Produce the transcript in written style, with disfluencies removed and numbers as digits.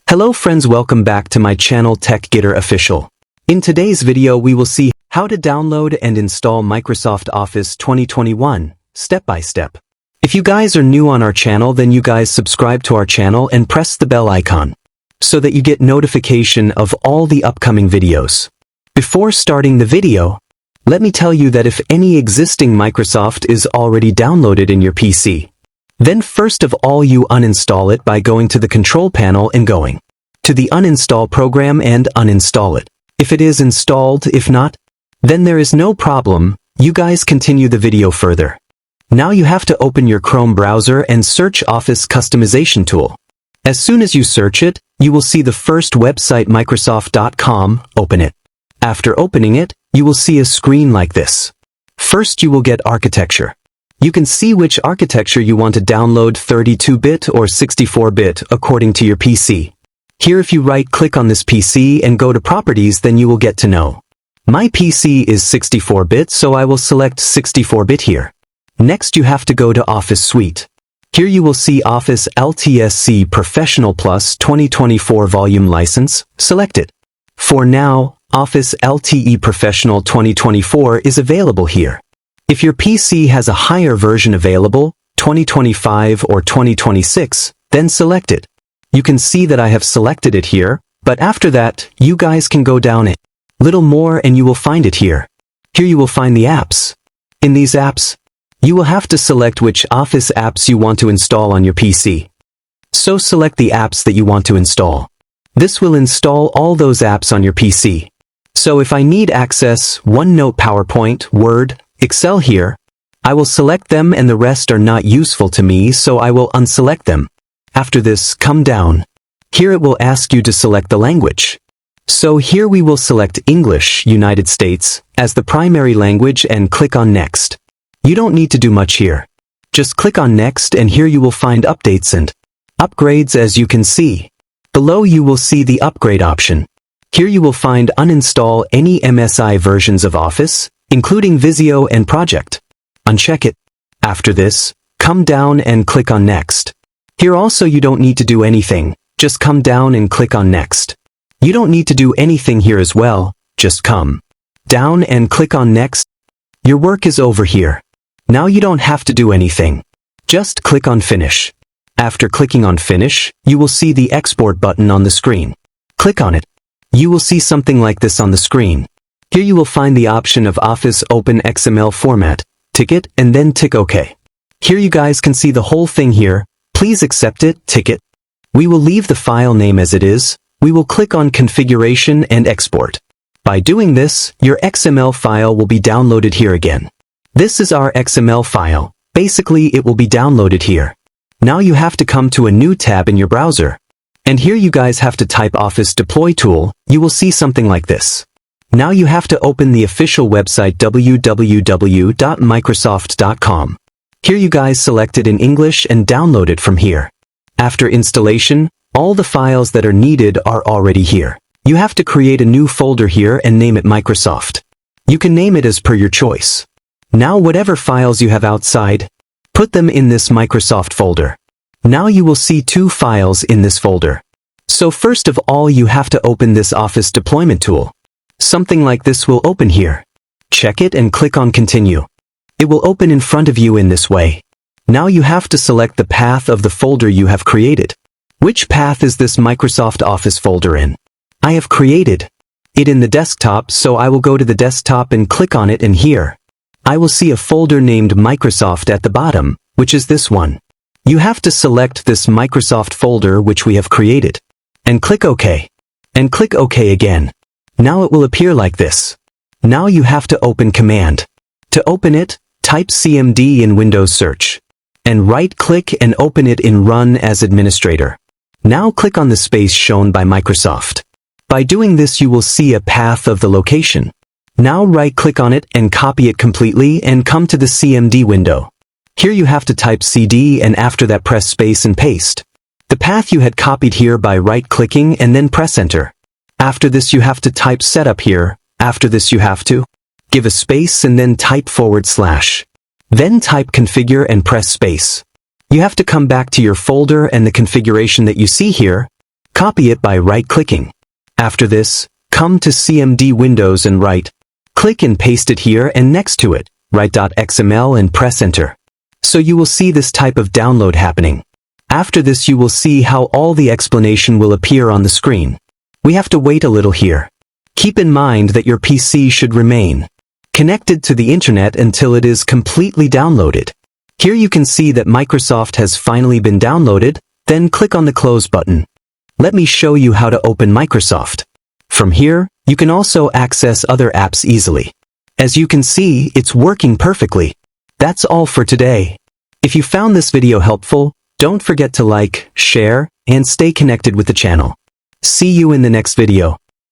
Hello friends, welcome back to my channel TechGetter Official. In today's video we will see how to download and install Microsoft Office 2021, step by step. If you guys are new on our channel, then you guys subscribe to our channel and press the bell icon, so that you get notification of all the upcoming videos. Before starting the video, let me tell you that if any existing Microsoft is already downloaded in your PC, then first of all you uninstall it by going to the control panel and going to the uninstall program and uninstall it. If it is installed, if not, then there is no problem, you guys continue the video further. Now you have to open your Chrome browser and search Office Customization Tool. As soon as you search it, you will see the first website Microsoft.com, open it. After opening it, you will see a screen like this. First you will get architecture. You can see which architecture you want to download, 32-bit or 64-bit according to your PC. Here if you right-click on this PC and go to Properties, then you will get to know. My PC is 64-bit, so I will select 64-bit here. Next you have to go to Office Suite. Here you will see Office LTSC Professional Plus 2024 Volume License, select it. For now, Office LTE Professional 2024 is available here. If your PC has a higher version available, 2025 or 2026, then select it. You can see that I have selected it here, but after that, you guys can go down a little more and you will find it here. Here you will find the apps. In these apps, you will have to select which Office apps you want to install on your PC. So select the apps that you want to install. This will install all those apps on your PC. So if I need access OneNote, PowerPoint, Word, Excel here, I will select them and the rest are not useful to me, so I will unselect them. After this, come down. Here it will ask you to select the language. So here we will select English, United States, as the primary language and click on Next. You don't need to do much here. Just click on Next and here you will find updates and upgrades. As you can see, below you will see the upgrade option. Here you will find uninstall any MSI versions of Office, including Visio and Project. Uncheck it. After this, come down and click on Next. Here also you don't need to do anything, just come down and click on Next. You don't need to do anything here as well, just come down and click on Next. Your work is over here. Now you don't have to do anything. Just click on Finish. After clicking on Finish, you will see the Export button on the screen. Click on it. You will see something like this on the screen. Here you will find the option of Office Open XML format. Tick it and then tick OK. Here you guys can see the whole thing here. Please accept it, tick it. We will leave the file name as it is. We will click on Configuration and Export. By doing this, your XML file will be downloaded here again. This is our XML file. Basically, it will be downloaded here. Now you have to come to a new tab in your browser. And here you guys have to type Office Deploy Tool. You will see something like this. Now you have to open the official website www.microsoft.com. Here you guys select it in English and download it from here. After installation, all the files that are needed are already here. You have to create a new folder here and name it Microsoft. You can name it as per your choice. Now whatever files you have outside, put them in this Microsoft folder. Now you will see two files in this folder. So first of all you have to open this Office Deployment Tool. Something like this will open here. Check it and click on Continue. It will open in front of you in this way. Now you have to select the path of the folder you have created. Which path is this Microsoft Office folder in? I have created it in the desktop, so I will go to the desktop and click on it, and here I will see a folder named Microsoft at the bottom, which is this one. You have to select this Microsoft folder which we have created, and click OK. And click OK again. Now it will appear like this. Now you have to open Command. To open it, type CMD in Windows Search. And right-click and open it in Run as Administrator. Now click on the space shown by Microsoft. By doing this you will see a path of the location. Now right-click on it and copy it completely and come to the CMD window. Here you have to type CD and after that press space and paste the path you had copied here by right-clicking and then press Enter. After this you have to type Setup here. After this you have to give a space and then type /. Then type Configure and press space. You have to come back to your folder and the configuration that you see here. Copy it by right-clicking. After this, come to CMD Windows and click and paste it here, and next to it, write .xml and press enter. So you will see this type of download happening. After this you will see how all the explanation will appear on the screen. We have to wait a little here. Keep in mind that your PC should remain connected to the internet until it is completely downloaded. Here you can see that Microsoft has finally been downloaded, then click on the close button. Let me show you how to open Microsoft. From here, you can also access other apps easily. As you can see, it's working perfectly. That's all for today. If you found this video helpful, don't forget to like, share, and stay connected with the channel. See you in the next video.